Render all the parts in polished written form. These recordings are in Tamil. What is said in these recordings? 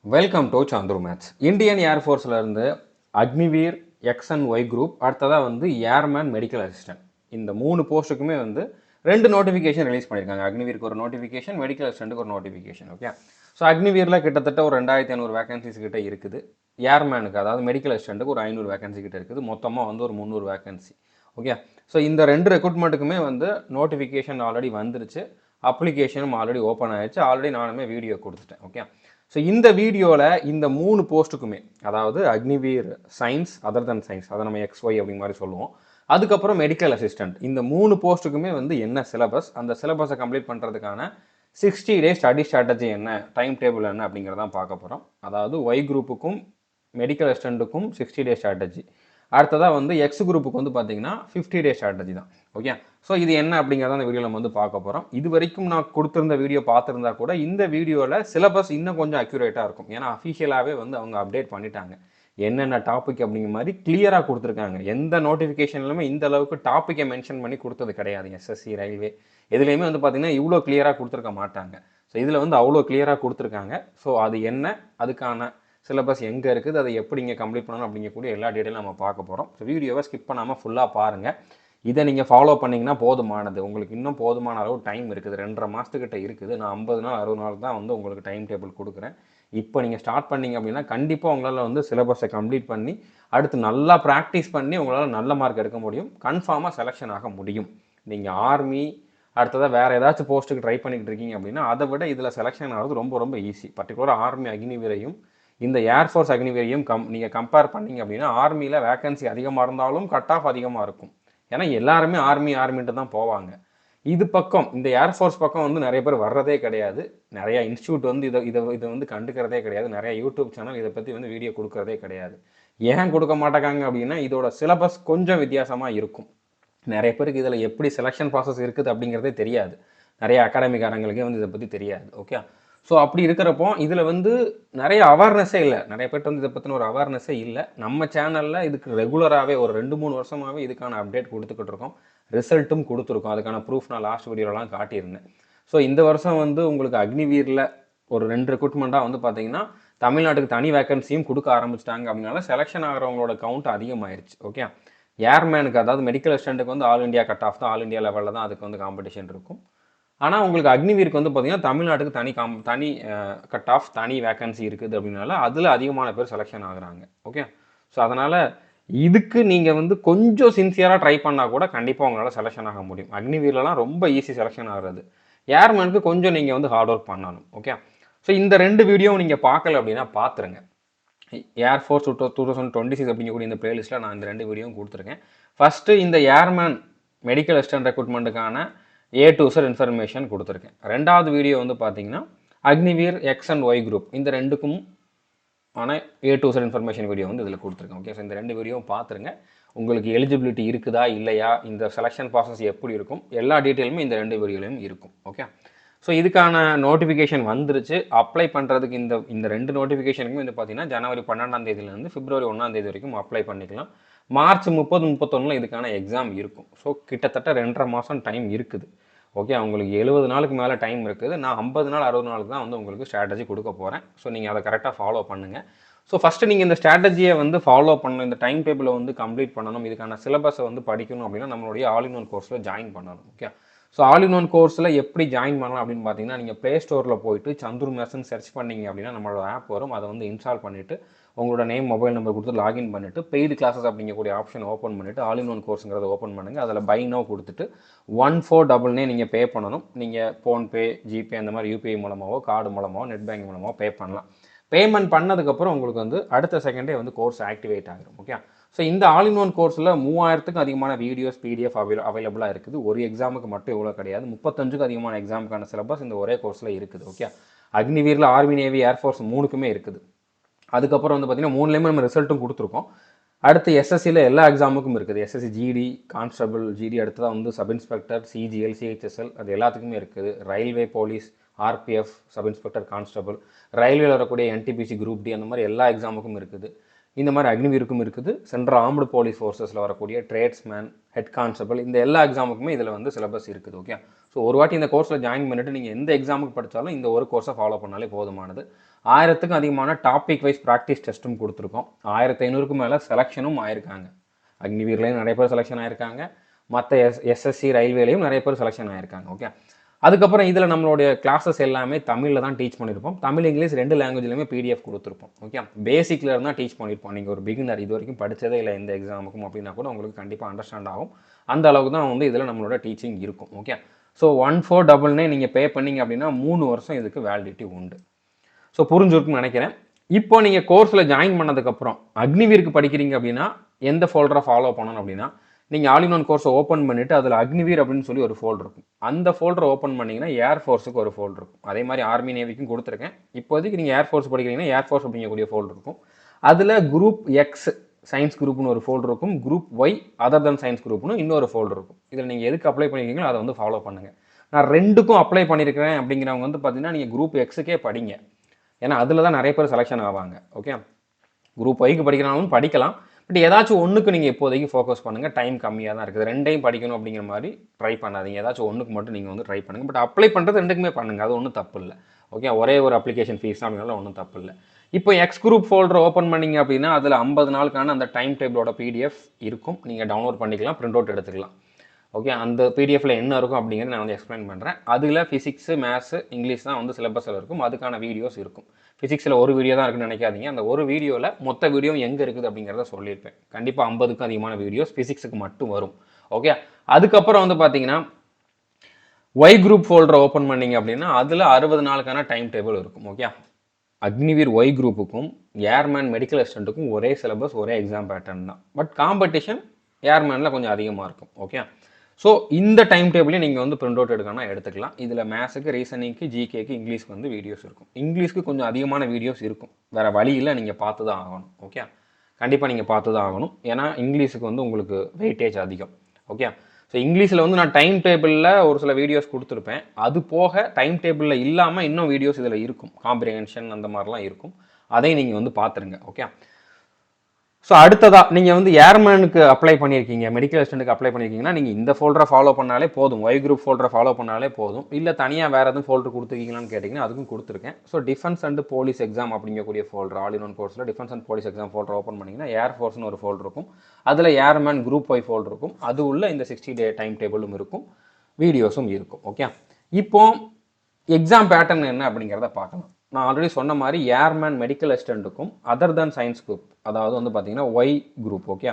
Welcome to Chandru maths. Indian ஏர்ஃபோர்ஸில் இருந்து Agniveer X and Y group, அடுத்ததாக வந்து ஏர்மேன் மெடிக்கல் அசிஸ்டன்ட், இந்த 3 போஸ்ட்டுக்குமே வந்து 2 நோட்டிஃபிகேஷன் ரிலீஸ் பண்ணியிருக்காங்க. அக்னிவீருக்கு ஒரு நோட்டிஃபிகேஷன், மெடிக்கல் அசிஸ்டண்ட்டுக்கு ஒரு நோட்டிஃபிகேஷன். ஓகே, ஸோ அக்னிவீரில் கிட்டத்தட்ட ஒரு 2500 வேகன்சிஸ் கிட்ட இருக்குது. ஏர்மேனுக்கு அதாவது மெடிக்கல் அசிஸ்டண்ட்டுக்கு ஒரு 500 வேகன்சி கிட்ட இருக்குது. மொத்தமாக வந்து ஒரு 300 வேகன்சி. ஓகே, ஸோ இந்த 2 ரெக்ரூட்மெண்ட்டுக்குமே வந்து நோட்டிஃபிகேஷன் ஆல்ரெடி வந்துருச்சு, அப்ளிகேஷனும் ஆல்ரெடி ஓப்பன் ஆயிடுச்சு. ஆல்ரெடி நானுமே வீடியோ கொடுத்துட்டேன். ஓகே, ஸோ இந்த வீடியோவில் இந்த 3 போஸ்ட்டுக்குமே, அதாவது Agniveer science, other than science, அதை நம்ம XY அப்படிங்கிற மாதிரி சொல்லுவோம், அதுக்கப்புறம் மெடிக்கல் அசிஸ்டன்ட், இந்த 3 போஸ்ட்டுக்குமே வந்து என்ன சிலபஸ், அந்த சிலபஸை கம்ப்ளீட் பண்ணுறதுக்கான 60 டேஸ் ஸ்டடி ஸ்ட்ராட்டஜி என்ன, டைம் டேபிள் என்ன அப்படிங்கிறதான் பார்க்க போகிறோம். அதாவது ஒய் குரூப்புக்கும் மெடிக்கல் அசிஸ்டண்ட்டுக்கும் 60 டேஸ் ஸ்ட்ராட்டஜி, அடுத்ததாக வந்து எக்ஸ் குரூப்புக்கு வந்து பார்த்தீங்கன்னா 50 டேஸ் ஸ்ட்ராட்டஜி தான். ஓகே, ஸோ இது என்ன அப்படிங்கிறத அந்த வீடியோவில் நம்ம வந்து பார்க்க போகிறோம். இது வரைக்கும் நான் கொடுத்துருந்த வீடியோ பார்த்துருந்தா கூட இந்த வீடியோவில் சிலபஸ் இன்னும் கொஞ்சம் அக்யூரேட்டாக இருக்கும். ஏன்னா அஃபிஷியலாகவே வந்து அவங்க அப்டேட் பண்ணிட்டாங்க, என்னென்ன டாபிக் அப்படிங்கிற மாதிரி கிளியராக கொடுத்துருக்காங்க. எந்த நோட்டிஃபிகேஷன்லையுமே இந்த அளவுக்கு டாப்பிக்கை மென்ஷன் பண்ணி கொடுத்தது கிடையாது. எஸ்எஸ்சி, ரயில்வே எதுலேயுமே வந்து பார்த்தீங்கன்னா இவ்வளோ கிளியராக கொடுத்துருக்க மாட்டாங்க. ஸோ இதில் வந்து அவ்வளோ கிளியராக கொடுத்துருக்காங்க. ஸோ அது என்ன, அதுக்கான சிலபஸ் எங்கே இருக்குது, அதை எப்படி இங்கே கம்ப்ளீட் பண்ணணும் அப்படிங்கக்கூடிய எல்லா டீட்டெயிலும் நம்ம பார்க்க போகிறோம். ஸோ வீடியோவை ஸ்கிப் பண்ணாமல் ஃபுல்லாக பாருங்கள். இதை நீங்கள் ஃபாலோ பண்ணிங்கன்னா போதுமானது. உங்களுக்கு இன்னும் போதுமான அளவு டைம் இருக்குது, 2.5 மாதத்துக்கிட்ட இருக்குது. நான் 50 நாள் 60 நாள் தான் வந்து உங்களுக்கு டைம் டேபிள் கொடுக்குறேன். இப்போ நீங்கள் ஸ்டார்ட் பண்ணிங்க அப்படின்னா கண்டிப்பாக உங்களால் வந்து சிலபஸை கம்ப்ளீட் பண்ணி அடுத்து நல்லா ப்ராக்டிஸ் பண்ணி உங்களால் நல்ல மார்க் எடுக்க முடியும். கன்ஃபார்மாக செலெக்ஷன் ஆக முடியும். நீங்கள் ஆர்மி, அடுத்ததாக வேறு ஏதாச்சும் போஸ்ட்டுக்கு ட்ரை பண்ணிக்கிட்டு இருக்கீங்க அப்படின்னா அதை விட இதில் செலெக்ஷன் ஆகிறது ரொம்ப ரொம்ப ஈஸி. பர்டிகுலராக ஆர்மி அக்னிவீரையும் இந்த ஏர்ஃபோர்ஸ் அக்னிவீரையும் நீங்கள் கம்பேர் பண்ணிங்க அப்படின்னா ஆர்மியில் வேகன்சி அதிகமாக இருந்தாலும் கட் ஆஃப் அதிகமாக இருக்கும். ஏன்னா எல்லாருமே ஆர்மின்ட்டு தான் போவாங்க. இது பக்கம் இந்த ஏர்ஃபோர்ஸ் பக்கம் வந்து நிறைய பேர் வர்றதே கிடையாது. நிறையா இன்ஸ்டியூட் வந்து இதை வந்து கண்டுக்கிறதே கிடையாது. நிறைய யூடியூப் சேனல் இதை பற்றி வந்து வீடியோ கொடுக்கறதே கிடையாது. ஏன் கொடுக்க மாட்டேங்காங்க அப்படின்னா இதோட சிலபஸ் கொஞ்சம் வித்தியாசமாக இருக்கும். நிறைய பேருக்கு இதில் எப்படி செலெக்ஷன் ப்ராசஸ் இருக்குது அப்படிங்கிறதே தெரியாது. நிறைய அகாடமிக்காரங்களுக்கே வந்து இதை பற்றி தெரியாது. ஓகே, ஸோ அப்படி இருக்கிறப்போ இதில் வந்து நிறைய அவேர்னஸே இல்லை. நிறைய பேர்ட்டு வந்து இதை பற்றின ஒரு அவேர்னஸே இல்லை. நம்ம சேனலில் இதுக்கு ரெகுலராகவே ஒரு 2-3 வருஷமாகவே இதுக்கான அப்டேட் கொடுத்துக்கிட்டு இருக்கோம். ரிசல்ட்டும் கொடுத்துருக்கோம். அதுக்கான ப்ரூஃப் நான் லாஸ்ட் வீடியோலாம் காட்டியிருந்தேன். ஸோ இந்த வருஷம் வந்து உங்களுக்கு அக்னிவீரில் ஒரு 2 ரெக்ரூட்மெண்ட்டாக வந்து பார்த்தீங்கன்னா தமிழ்நாட்டுக்கு தனி வேக்கன்சியும் கொடுக்க ஆரம்பிச்சிட்டாங்க. அப்படின்னால செலெக்ஷன் ஆகிறவங்களோட கவுண்ட் அதிகமாயிருச்சு. ஓகே, ஏர்மேனுக்கு அதாவது மெடிக்கல் அசிஸ்டண்ட்டுக்கு வந்து ஆல் இண்டியா கட் ஆஃப் தான், ஆல் இண்டியா லெவலில் தான் அதுக்கு வந்து காம்படிஷன் இருக்கும். ஆனால் உங்களுக்கு அக்னிவீருக்கு வந்து பார்த்தீங்கன்னா தமிழ்நாட்டுக்கு தனி கட் ஆஃப், தனி வேக்கன்சி இருக்குது. அப்படின்னால அதில் அதிகமான பேர் செலெக்ஷன் ஆகுறாங்க. ஓகே, ஸோ அதனால் இதுக்கு நீங்கள் வந்து கொஞ்சம் சின்சியராக ட்ரை பண்ணால் கூட கண்டிப்பாக உங்களால் செலெக்ஷன் ஆக முடியும். அக்னிவீர்லலாம் ரொம்ப ஈஸி செலெக்ஷன் ஆகிறது. ஏர்மேனுக்கு கொஞ்சம் நீங்கள் வந்து ஹார்ட் ஒர்க் பண்ணணும். ஓகே, ஸோ இந்த 2 வீடியோவும் நீங்கள் பார்க்கல அப்படின்னா பார்த்துருங்க. ஏர்ஃபோர்ஸ் 2026 அப்படிங்கக்கூடிய இந்த பிளேலிஸ்ட்டில் நான் இந்த 2 வீடியோவும் கொடுத்துருக்கேன். ஃபஸ்ட்டு இந்த ஏர்மேன் மெடிக்கல் அசிஸ்டன்ட் ரெக்ரூட்மெண்ட்டுக்கான A to Z இன்ஃபர்மேஷன் கொடுத்துருக்கேன். 2வது வீடியோ வந்து பார்த்தீங்கன்னா Agniveer X and Y group, இந்த 2க்கும் ஆனால் A to Z information video வந்து இதில் கொடுத்துருக்கேன். ஓகே, ஸோ இந்த 2 வீடியோவும் பார்த்துருங்க. உங்களுக்கு எலிஜிபிலிட்டி இருக்குதா இல்லையா, இந்த செலெக்ஷன் ப்ராசஸ் எப்படி இருக்கும், எல்லா டீட்டெயிலுமே இந்த 2 வீடியோலையும் இருக்கும். ஓகே, ஸோ இதுக்கான நோட்டிஃபிகேஷன் வந்துருச்சு. அப்ளை பண்ணுறதுக்கு இந்த 2 நோட்டிஃபிகேஷனுக்குமே வந்து பார்த்தீங்கன்னா ஜனவரி 12ஆம் தேதியிலேருந்து பிப்ரவரி 1ஆம் தேதி வரைக்கும் அப்ளை பண்ணிக்கலாம். மார்ச் 30, 31 இதுக்கான எக்ஸாம் இருக்கும். ஸோ கிட்டத்தட்ட 2.5 மாதம் டைம் இருக்குது. ஓகே, உங்களுக்கு 70 நாளுக்கு மேலே டைம் இருக்குது. நான் 50 நாள் 60 நாளுக்கு தான் வந்து உங்களுக்கு ஸ்ட்ராட்டஜி கொடுக்க போகிறேன். ஸோ நீங்கள் அதை கரெக்டாக ஃபாலோ பண்ணுங்கள். ஸோ ஃபஸ்ட்டு நீங்கள் இந்த ஸ்ட்ராட்டஜியை வந்து ஃபாலோ பண்ணணும், இந்த டைம் டேபிளை வந்து கம்ப்ளீட் பண்ணணும், இதுக்கான சிலபஸை வந்து படிக்கணும் அப்படின்னா நம்மளுடைய ஆல் இன் ஒன் கோர்ஸில் ஜாயின் பண்ணணும். Okay, so all in one கோர்ஸில் எப்படி ஜாயின் பண்ணலாம் அப்படின்னு பார்த்தீங்கன்னா நீங்கள் ப்ளே ஸ்டோரில் போயிட்டு சந்துரு மேத்ஸ்னு சர்ச் பண்ணிங்க அப்படின்னா நம்மளோட ஆப் வரும். அதை வந்து இன்ஸ்டால் பண்ணிவிட்டு உங்களோட நேம், மொபைல் நம்பர் கொடுத்து லாகின் பண்ணிவிட்டு பெய்டு கிளாஸஸ் அப்படிங்கக்கூடிய ஆப்ஷன் ஓப்பன் பண்ணிவிட்டு ஆல் இன் ஒன் கோர்ஸுங்கிறத ஓப்பன் பண்ணுங்கள். அதில் பை நோ கொடுத்துட்டு 1499 நீங்கள் பே பண்ணணும். நீங்கள் ஃபோன்பே, ஜிபே அந்த மாதிரி யூபிஐ மூலமாகவோ, கார்டு மூலமாகவோ, நெட் பேங்கிங் மூலமாகவோ பே பண்ணலாம். பேமெண்ட் பண்ணதுக்கப்புறம் உங்களுக்கு வந்து அடுத்த செகண்டே வந்து கோர்ஸ் ஆக்டிவேட் ஆகிடும். ஓகே, ஸோ இந்த ஆல் இன் ஒன் கோர்ஸில் 3000க்கும் அதிகமான வீடியோஸ், பிடிஎஃப் அவைலபிளாக இருக்குது. ஒரு எக்ஸாமுக்கு மட்டும் எவ்வளோ கிடையாது, 35க்கும் அதிகமான எக்ஸாமுக்கான சிலபஸ் இந்த ஒரே கோர்ஸில் இருக்குது. ஓகே, அக்னிவீரில் ஆர்மி, நேவி, ஏர்ஃபோர்ஸ் 3க்குமே இருக்குது. அதுக்கப்புறம் வந்து பார்த்தீங்கன்னா 3லேயுமே நம்ம ரிசல்ட்டும் கொடுத்துருக்கோம். அடுத்து எஸ்எஸ்சியில் எல்லா எக்ஸாமுக்கும் இருக்குது. எஸ்எஸ்சி ஜிடி, கான்ஸ்டபிள் ஜிடி, அடுத்ததாக வந்து சப் இன்ஸ்பெக்டர், சிஜிஎல், சிஹெச்எஸ்எல், அது எல்லாத்துக்குமே இருக்குது. Railway, police, RPF, sub inspector, constable, ரயில்வேல வரக்கூடிய என்டிபிசி, குரூப் டி, அந்த மாதிரி எல்லா எக்ஸாமுக்கும் இருக்குது. இந்த மாதிரி அக்னிவீருக்கும் இருக்குது. சென்ட்ரல் ஆர்ம்டு போலீஸ் ஃபோர்ஸஸில் வரக்கூடிய ட்ரேட்ஸ்மேன், ஹெட் கான்ஸ்டபிள், இந்த எல்லா எக்ஸாமுக்குமே இதில் வந்து சிலபஸ் இருக்குது. ஓகே, ஸோ ஒரு வாட்டி இந்த கோர்ஸில் ஜாயின் பண்ணிட்டு நீங்கள் எந்த எக்ஸாமுக்கு படித்தாலும் இந்த ஒரு கோர்ஸை ஃபாலோ பண்ணாலே போதுமானது. 1000க்கும் அதிகமான டாபிக் வைஸ் ப்ராக்டிஸ் டெஸ்ட்டும் கொடுத்துருக்கோம். 1500க்கும் மேலே செலெக்ஷனும் ஆயிருக்காங்க. அக்னிவீர்லேயும் நிறைய பேர் செலெக்ஷன் ஆயிருக்காங்க, மற்ற எஸ்எஸ்சி ரயில்வேலையும் நிறைய பேர் செலெக்ஷன் ஆயிருக்காங்க. ஓகே, அதுக்கப்புறம் இதில் நம்மளுடைய கிளாஸஸ் எல்லாமே தமிழில் தான் டீச் பண்ணியிருப்போம். தமிழ், இங்கிலீஷ் 2 லாங்குவேஜ்லையுமே பிடிஎஃப் கொடுத்துருப்போம். ஓகே, பேசிக்கில் இருந்தால் டீச் பண்ணியிருப்போம். நீங்கள் ஒரு பிகினர், இது வரைக்கும் படித்ததே இல்லை எந்த எக்ஸாமுக்கும் அப்படின்னா கூட உங்களுக்கு கண்டிப்பாக அண்டர்ஸ்டாண்ட் ஆகும். அந்த அளவுக்கு தான் வந்து இதில் நம்மளோட டீச்சிங் இருக்கும். ஓகே, ஸோ 1499 நீங்கள் பே பண்ணிங்க அப்படின்னா 3 வருஷம் இதுக்கு வேலிடிட்டி உண்டு. ஸோ புரிஞ்சிருக்குன்னு நினைக்கிறேன். இப்போ நீங்கள் கோர்ஸில் ஜாயின் பண்ணதுக்கப்புறம் அக்னிவீருக்கு படிக்கிறீங்க அப்படின்னா எந்த ஃபோல்டரை ஃபாலோ பண்ணணும் அப்படின்னா, நீங்கள் ஆல் இன் ஒன் கோர்ஸை ஓப்பன் பண்ணிவிட்டு அதில் அக்னிவீர் அப்படின்னு சொல்லி ஒரு ஃபோல்டர் இருக்கும். அந்த ஃபோல்டரை ஓப்பன் பண்ணிங்கன்னா ஏர்ஃபோர்ஸுக்கு ஒரு ஃபோல்டர் இருக்கும். அதே மாதிரி ஆர்மி நேவிக்கும் கொடுத்துருக்கேன். இப்போதைக்கு நீங்கள் ஏர்ஃபோர்ஸ் படிக்கிறீங்கன்னா ஏர்ஃபோர்ஸ் அப்படிங்கக்கூடிய ஃபோல்டர் இருக்கும். அதில் குரூப் எக்ஸ் சயின்ஸ் குரூப்னு ஒரு ஃபோல்டர் இருக்கும். Group Y other than science குரூப்னு இன்னொரு ஃபோல்டர் இருக்கும். இதில் நீங்கள் எதுக்கு அப்ளை பண்ணியிருக்கீங்களோ அதை வந்து ஃபாலோ பண்ணுங்கள். நான் 2க்கும் அப்ளை பண்ணியிருக்கிறேன் அப்படிங்கிறவங்க வந்து பார்த்தீங்கன்னா நீங்கள் குரூப் எக்ஸுக்கே படிங்க. ஏன்னா அதில் தான் நிறைய பேர் செலெக்ஷன் ஆவாங்க. ஓகே, குரூப் ஒய்க்கு படிக்கிறாலும் படிக்கலாம், பட் ஏதாச்சும் ஒன்றுக்கு நீங்கள் இப்போதைக்கு ஃபோக்கஸ் பண்ணுங்கள். டைம் கம்மியாக தான் இருக்குது. 2டையும் படிக்கணும் அப்படிங்கிற மாதிரி ட்ரை பண்ணாதீங்க. ஏதாச்சும் ஒன்றுக்கு மட்டும் நீங்கள் வந்து ட்ரை பண்ணுங்கள். பட் அப்ளை பண்ணுறது 2க்குமே பண்ணுங்கள், அது ஒன்றும் தப்பு இல்லை. ஓகே, ஒரே ஒரு அப்ளிகேஷன் ஃபீஸ் தான் அப்படின்னால ஒன்றும் தப்பு இல்லை. இப்போ எக்ஸ் குரூப் ஃபோல்டர் ஓப்பன் பண்ணிங்க அப்படின்னா அதில் 50 நாளுக்கான அந்த டைம் டேபிளோட பிடிஎஃப் இருக்கும். நீங்கள் டவுன்லோட் பண்ணிக்கலாம், பிரிண்ட் அவுட் எடுத்துக்கலாம். ஓகே, அந்த பிடிஎஃப்ல என்ன இருக்கும் அப்படிங்கிறது நான் வந்து எக்ஸ்பிளைன் பண்ணுறேன். அதில் ஃபிசிக்ஸு, மேத்ஸு, இங்கிலீஷ் தான் வந்து சிலபஸில் இருக்கும். அதுக்கான வீடியோஸ் இருக்கும். ஃபிசிக்ஸில் ஒரு வீடியோ தான் இருக்குன்னு நினைக்காதீங்க. அந்த ஒரு வீடியோவில் மொத்த வீடியோ எங்கே இருக்குது அப்படிங்கிறத சொல்லியிருப்பேன். கண்டிப்பாக 50க்கும் அதிகமான வீடியோஸ் ஃபிசிக்ஸுக்கு மட்டும் வரும். ஓகே, அதுக்கப்புறம் வந்து பார்த்தீங்கன்னா ஒய் குரூப் ஃபோல்டரை ஓப்பன் பண்ணிங்க அப்படின்னா அதில் 60 நாளுக்கான டைம் டேபிள் இருக்கும். ஓகே, அக்னிவீர் ஒய் குரூப்புக்கும் ஏர்மேன் மெடிக்கல் அசிஸ்டண்ட்டுக்கும் ஒரே சிலபஸ், ஒரே எக்ஸாம் பேட்டர்ன் தான். பட் காம்படிஷன் ஏர்மேனில் கொஞ்சம் அதிகமாக இருக்கும். ஓகே, ஸோ இந்த டைம் டேபிளையும் நீங்கள் வந்து பிரிண்ட் அவுட் எடுக்கணும்னா எடுத்துக்கலாம். இதில் மேத்ஸுக்கு, ரீசனிங்க்கு, ஜிகேக்கு, இங்கிலீஷ்க்கு வந்து வீடியோஸ் இருக்கும். இங்கிலீஷ்க்கு கொஞ்சம் அதிகமான வீடியோஸ் இருக்கும். வேறு வழியில் நீங்கள் பார்த்து தான் ஆகணும். ஓகே, கண்டிப்பாக நீங்கள் பார்த்து தான் ஆகணும். ஏன்னா இங்கிலீஷுக்கு வந்து உங்களுக்கு வெயிட்டேஜ் அதிகம். ஓகே, ஸோ இங்கிலீஷில் வந்து நான் டைம் டேபிளில் ஒரு சில வீடியோஸ் கொடுத்துருப்பேன். அது போக டைம் டேபிளில் இல்லாமல் இன்னும் வீடியோஸ் இதில் இருக்கும். காம்ப்ரிஹென்ஷன் அந்த மாதிரிலாம் இருக்கும். அதையும் நீங்கள் வந்து பார்த்துருங்க. ஓகே, ஸோ அடுத்ததாக நீங்கள் வந்து ஏர்மேனுக்கு அப்ளை பண்ணியிருக்கீங்க, மெடிக்கல் அசிஸ்டண்ட்டுக்கு அப்ளை பண்ணியிருக்கீங்கன்னா நீங்கள் இந்த ஃபோல்டரை ஃபாலோ பண்ணாலே போதும். ஒய் குரூப் ஃபோல்டரை ஃபாலோ பண்ணாலே போதும். இல்லை தனியாக வேறு எதுவும் ஃபோல்டர் கொடுத்துருக்கீங்களான்னு கேட்டிங்கன்னா அதுக்கும் கொடுத்துருக்கேன். So defence and police exam அப்படிங்கக்கூடிய ஃபோல்டர், ஆல் இன் ஒன் கோர்ஸில் defence and police exam folder open பண்ணிங்கன்னா ஏர்ஃபோர்ஸ்னு ஒரு ஃபோல்டர் இருக்கும். அதில் ஏர்மேன் குரூப் ஒய் ஃபோல்டர் இருக்கும். அது உள்ள இந்த 60 டே டைம் டேபிளும் இருக்கும், வீடியோஸும் இருக்கும். ஓகே, இப்போ எக்ஸாம் பேட்டர்ன் என்ன அப்படிங்கிறத பார்க்கலாம். நான் ஆல்ரெடி சொன்ன மாதிரி ஏர்மேன் மெடிக்கல் அசிஸ்டண்ட்டுக்கும் அதர் தன் சயின்ஸ் குரூப், அதாவது வந்து பார்த்தீங்கன்னா ஒய் குரூப். ஓகே,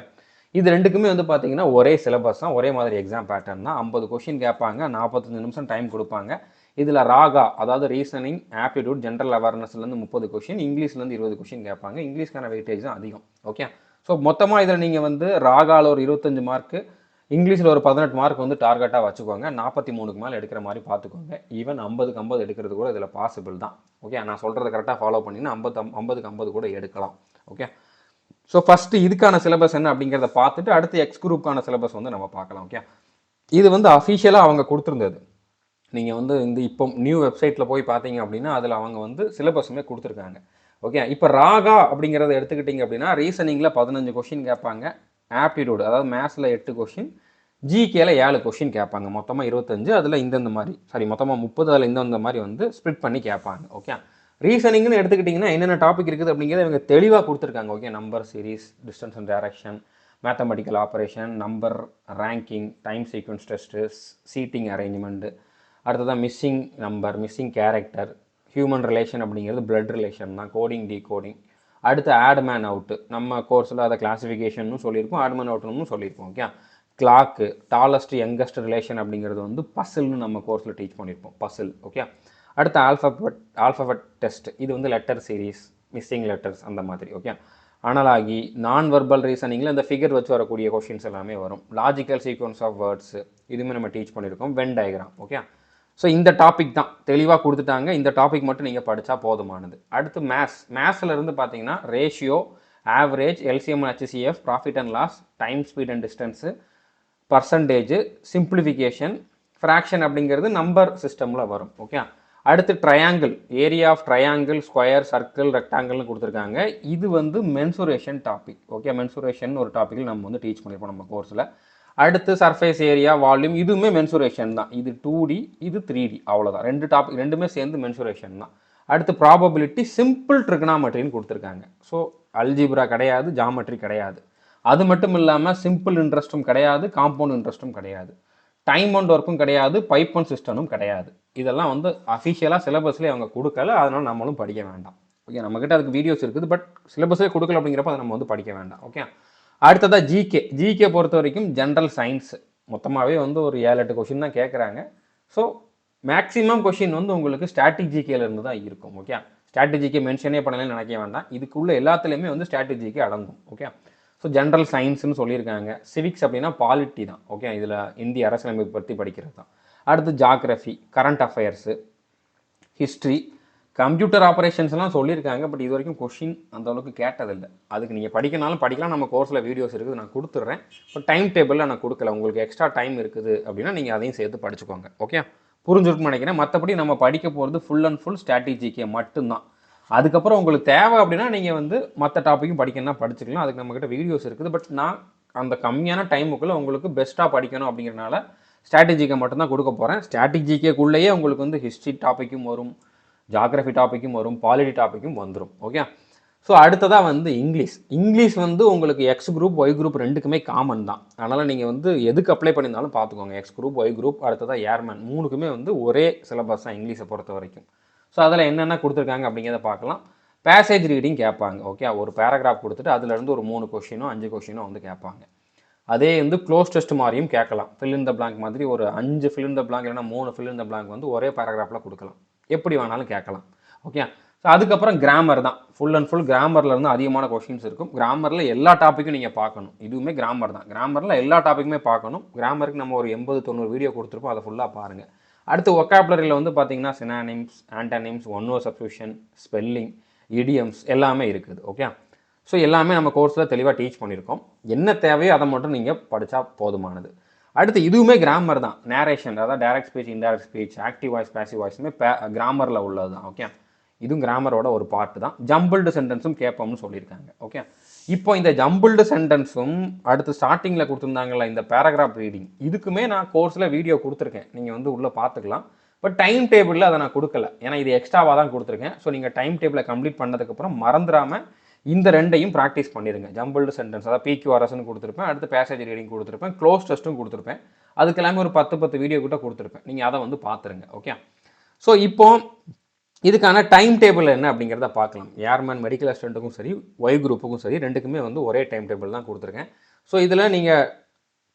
இது 2க்குமே வந்து பார்த்தீங்கன்னா ஒரே சிலபஸ் தான், ஒரே மாதிரி எக்ஸாம் பேட்டர்ன் தான். 50 கொஷின் கேட்பாங்க, 45 நிமிஷம் டைம் கொடுப்பாங்க. இதில் ராகா, அதாவது ரீசனிங், ஆப்டிடியூட், ஜென்ரல் அவேர்னஸ்லேருந்து 30 கொஷின், இங்கிலீஷ்லேருந்து 20 கொஷின் கேட்பாங்க. இங்கிலீஷ்க்கான வெயிட்டேஜ் தான் அதிகம். ஓகே, ஸோ மொத்தமாக இதில் நீங்கள் வந்து ராகாவில் ஒரு 25 மார்க்கு, இங்கிலீஷில் ஒரு 18 மார்க் வந்து டார்கெட்டாக வச்சுக்கோங்க. 43க்கு மேலே எடுக்கிற மாதிரி பார்த்துக்கோங்க. ஈவன் 50க்கு 50 எடுக்கிறது கூட இதில் பாசிபிள் தான். ஓகே, நான் சொல்கிறத கரெக்டாக ஃபாலோ பண்ணிங்கன்னா 50க்கு 50 கூட எடுக்கலாம். ஓகே, ஸோ ஃபஸ்ட்டு இதுக்கான சிலபஸ் என்ன அப்படிங்கிறத பார்த்துட்டு அடுத்து எக்ஸ் குரூப்புக்கான சிலபஸ் வந்து நம்ம பார்க்கலாம். ஓகே, இது வந்து அஃபிஷியலாக அவங்க கொடுத்துருந்தது. நீங்கள் வந்து இந்த இப்போ நியூ வெப்சைட்டில் போய் பார்த்தீங்க அப்படின்னா அதில் அவங்க வந்து சிலபஸுமே கொடுத்துருக்காங்க. ஓகே, இப்போ ராகா அப்படிங்கிறத எடுத்துக்கிட்டிங்க அப்படின்னா ரீசனிங்கில் 15 கொஷின் கேட்பாங்க, ஆப்டிடியூட் அதாவது மேத்ஸில் 8 கொஷின், ஜிகேல 7 கொஷின் கேட்பாங்க. மொத்தமாக 25, அதில் இந்தந்த மாதிரி மொத்தமாக 30, அதில் இந்தந்த மாதிரி வந்து ஸ்ப்ளிட் பண்ணி கேட்பாங்க. ஓகே, ரீசனிங்னு எடுத்துக்கிட்டிங்கன்னா என்னென்ன டாபிக் இருக்குது அப்படிங்கிறத இவங்க தெளிவாக கொடுத்துருக்காங்க. Okay, number series, distance and direction, mathematical operation, number ranking, time sequence test, seating arrangement, அடுத்ததான் missing number, missing character, human relation அப்படிங்கிறது பிளட் ரிலேஷன் தான், கோடிங் டீகோடிங், அடுத்து ஆட்மேன் அவுட்டு, நம்ம கோர்ஸில் அதை கிளாஸிஃபிகேஷன் சொல்லியிருக்கோம், ஆட்மேன் அவுட்னு சொல்லியிருக்கோம். Okay, clock, tallest youngest relation அப்படிங்கிறது வந்து பசில்னு நம்ம கோர்ஸில் டீச் பண்ணியிருப்போம், பசில். ஓகே, அடுத்து ஆல்ஃபபெட் டெஸ்ட், இது வந்து லெட்டர் சீரீஸ், மிஸ்ஸிங் லெட்டர்ஸ் அந்த மாதிரி. ஓகே, அனலாகி நான் வெர்பல் ரீசனிங்கில் இந்த ஃபிகர் வச்சு வரக்கூடிய கொஷின்ஸ் எல்லாமே வரும். லாஜிக்கல் சீக்வன்ஸ் ஆஃப் வேர்ட்ஸ் இதுவுமே நம்ம டீச் பண்ணியிருக்கோம். Venn diagram. ஓகே, ஸோ இந்த டாபிக் தான் தெளிவாக கொடுத்துட்டாங்க. இந்த டாபிக் மட்டும் நீங்கள் படித்தா போதுமானது. அடுத்து மேத்ஸில் இருந்து பார்த்தீங்கன்னா ratio, average, LCM, HCF, profit and loss, time speed and distance, percentage, simplification, fraction அப்படிங்கிறது நம்பர் சிஸ்டமில் வரும். ஓகே, அடுத்து triangle, area of triangle, square, circle, ரெக்டாங்கிள்னு கொடுத்துருக்காங்க. இது வந்து மென்சுரேஷன் டாபிக். ஓகே, மென்சுரேஷன் ஒரு டாப்பிக்கில் நம்ம வந்து டீச் பண்ணியிருப்போம் நம்ம கோர்ஸில். அடுத்து சர்ஃபேஸ் ஏரியா, வால்யூம், இதுவுமே மென்சுரேஷன் தான். இது 2D, இது 3D, அவ்வளோதான். ரெண்டு டாபிக் ரெண்டுமே சேர்ந்து மென்சுரேஷன் தான். அடுத்து ப்ராபபிலிட்டி, சிம்பிள் ட்ரிகனாமெட்ரின்னு கொடுத்துருக்காங்க. ஸோ அல்ஜிப்ரா கிடையாது, ஜாமெட்ரி கிடையாது. அது மட்டும் இல்லாமல் சிம்பிள் இன்ட்ரெஸ்ட்டும் கிடையாது, காம்பவுண்ட் இன்ட்ரெஸ்ட்டும் கிடையாது, டைம் அண்ட் ஒர்க்கும் கிடையாது, பைப் அண்ட் சிஸ்டமும் கிடையாது. இதெல்லாம் வந்து அஃபிஷியலாக சிலபஸ்லேயே அவங்க கொடுக்கல, அதனால் நம்மளும் படிக்க வேண்டாம். ஓகே, நம்மக்கிட்ட அதுக்கு வீடியோஸ் இருக்குது, பட் சிலபஸே கொடுக்கல அப்படிங்கிறப்ப அதை நம்ம வந்து படிக்க வேண்டாம். ஓகே, அடுத்ததாக ஜிகே பொறுத்த வரைக்கும் ஜென்ரல் சயின்ஸ் மொத்தமாகவே வந்து ஒரு 7-8 கொஷின் தான் கேட்குறாங்க. ஸோ மேக்ஸிமம் கொஷின் வந்து உங்களுக்கு ஸ்டாட்டிக் ஜிகேலேருந்து தான் இருக்கும். ஓகே, ஸ்டாட்டிக் ஜிகே மென்ஷனே பண்ணலன்னு நினைக்க வேண்டாம், இதுக்குள்ள எல்லாத்துலேயுமே வந்து ஸ்டாட்டிக் ஜிகே அடங்கும். ஓகே, ஸோ ஜென்ரல் சயின்ஸ்னு சொல்லியிருக்காங்க. சிவிக்ஸ் அப்படின்னா பாலிட்டி தான். ஓகே, இதில் இந்திய அரசியலமைப்பு பற்றி படிக்கிறது தான். அடுத்து geography, current affairs, history, computer ஆப்ரேஷன்ஸ்லாம் சொல்லியிருக்காங்க. பட் இது வரைக்கும் கொஷின் அந்த அளவுக்கு கேட்டதில்லை. அதுக்கு நீங்கள் படிக்கனாலும் படிக்கலாம், நம்ம கோர்ஸில் வீடியோஸ் இருக்குது, நான் கொடுத்துட்றேன். பட் டைம் டேபிளில் நான் கொடுக்கல. உங்களுக்கு எக்ஸ்ட்ரா டைம் இருக்குது அப்படின்னா நீங்கள் அதையும் சேர்த்து படிச்சுக்கோங்க. ஓகே, புரிஞ்சுருக்குன்னு நினைக்கிறேன். மற்றபடி நம்ம படிக்க போகிறது ஃபுல் அண்ட் ஃபுல் ஸ்ட்ராட்டஜிக்கே மட்டும்தான். அதுக்கப்புறம் உங்களுக்கு தேவை அப்படின்னா நீங்கள் வந்து மற்ற டாப்பிக்கும் படிக்கணும்னா படிச்சுக்கலாம். அதுக்கு நம்மக்கிட்ட வீடியோஸ் இருக்குது. பட் நான் அந்த கம்மியான டைமுக்குள்ளே உங்களுக்கு பெஸ்ட்டாக படிக்கணும் அப்படிங்கிறனால ஸ்ட்ராட்டஜிக்கை மட்டும்தான் கொடுக்க போகிறேன். ஸ்ட்ராட்டஜிக்குள்ளேயே உங்களுக்கு வந்து ஹிஸ்ட்ரி டாப்பிக்கும் வரும், ஜாகிரஃபி டாப்பிக்கும் வரும், பாலிட்டி டாப்பிக்கும் வந்துடும். ஓகே, ஸோ அடுத்ததாக வந்து இங்கிலீஷ் வந்து உங்களுக்கு எக்ஸ் குரூப், ஒய் குரூப் ரெண்டுக்குமே காமன் தான். அதனால் நீங்கள் வந்து எதுக்கு அப்ளை பண்ணியிருந்தாலும் பார்த்துக்கோங்க. எக்ஸ் குரூப், ஒய் குரூப், அடுத்ததாக ஏர்மேன், மூணுக்குமே வந்து ஒரே சிலபஸ் தான் இங்கிலீஷை பொறுத்த வரைக்கும். ஸோ அதில் என்னென்ன கொடுத்துருக்காங்க அப்படிங்கிறத பார்க்கலாம். பேசேஜ் ரீடிங் கேட்பாங்க. ஓகே, ஒரு பேராகிராஃப் கொடுத்துட்டு அதுலேருந்து ஒரு 3 கொஷினோ 5 கொஷினோ வந்து கேட்பாங்க. அதே வந்து க்ளோஸ் டெஸ்ட் மாதிரியும் கேட்கலாம். ஃபில் இன் த பிளாங்க் மாதிரி ஒரு 5 ஃபில் இன் த பிளாங்க் இல்லைனா 3 ஃபில் இன் த பிளாங்க் வந்து ஒரே பேராகிராஃபில் கொடுக்கலாம். எப்படி வேணாலும் கேட்கலாம். ஓகே, ஸோ அதுக்கப்புறம் கிராமர் தான். ஃபுல் அண்ட் ஃபுல் கிராமர்லேருந்து அதிகமான கொஷின்ஸ் இருக்கும். கிராமரில் எல்லா டாப்பிக்கும் நீங்கள் பார்க்கணும். இதுவுமே கிராமர் தான். கிராமரில் எல்லா டாப்பிக்குமே பார்க்கணும். கிராமருக்கு நம்ம ஒரு 80-90 வீடியோ கொடுத்துருப்போம், அதை ஃபுல்லாக பாருங்கள். அடுத்து ஒக்காபுலரியில் வந்து பார்த்தீங்கன்னா synonyms, antonyms, one word substitution, spelling, idioms எல்லாமே இருக்குது. ஓகே, ஸோ எல்லாமே நம்ம கோர்ஸில் தெளிவாக டீச் பண்ணியிருக்கோம். என்ன தேவையோ அதை மட்டும் நீங்கள் படித்தா போதுமானது. அடுத்து இதுவுமே கிராமர் தான். நேரேஷன், அதாவது direct speech, indirect speech, active voice, passive வாய்ஸுமே கிராமரில் உள்ளது தான். ஓகே, இதுவும் கிராமரோட ஒரு பார்ட் தான். ஜம்பிள்டு சென்டென்ஸும் கேட்போம்னு சொல்லியிருக்காங்க. ஓகே, இப்போ இந்த ஜம்பிள்டு சென்டென்ஸும் அடுத்து ஸ்டார்டிங்கில் கொடுத்துருந்தாங்களா இந்த பேராகிராஃப் ரீடிங், இதுக்குமே நான் கோர்ஸில் வீடியோ கொடுத்துருக்கேன், நீங்கள் வந்து உள்ளே பார்த்துக்கலாம். பட் டைம் டேபிளில் அதை நான் கொடுக்கல, ஏன்னா இது எக்ஸ்ட்ராவாக தான் கொடுத்துருக்கேன். ஸோ நீங்கள் டைம் டேபிளை கம்ப்ளீட் பண்ணதுக்கப்புறம் மறந்துடாமல் இந்த ரெண்டையும் ப்ராக்டிஸ் பண்ணிடுங்க. ஜம்பிள்டு சென்டென்ஸ், அதாவது பிக்யூஆர்எஸ்ன்னு கொடுத்துருப்பேன், அடுத்து பேசேஜ் ரீடிங் கொடுத்துருப்பேன், க்ளோஸ் டெஸ்ட்டும் கொடுத்துருப்பேன். அதுக்கு எல்லாமே ஒரு 10 வீடியோ கிட்ட கொடுத்துருப்பேன். நீங்கள் அதை வந்து பார்த்துருங்க. ஓகே, ஸோ இப்போ இதுக்கான டைம் டேபிள் என்ன அப்படிங்கிறத பார்க்கலாம். ஏர்மேன் மெடிக்கல் அசிஸ்டண்ட்டுக்கும் சரி, ஒய் குரூப்புக்கும் சரி, ரெண்டுக்குமே வந்து ஒரே டைம் டேபிள் தான் கொடுத்துருக்கேன். ஸோ இதில் நீங்கள்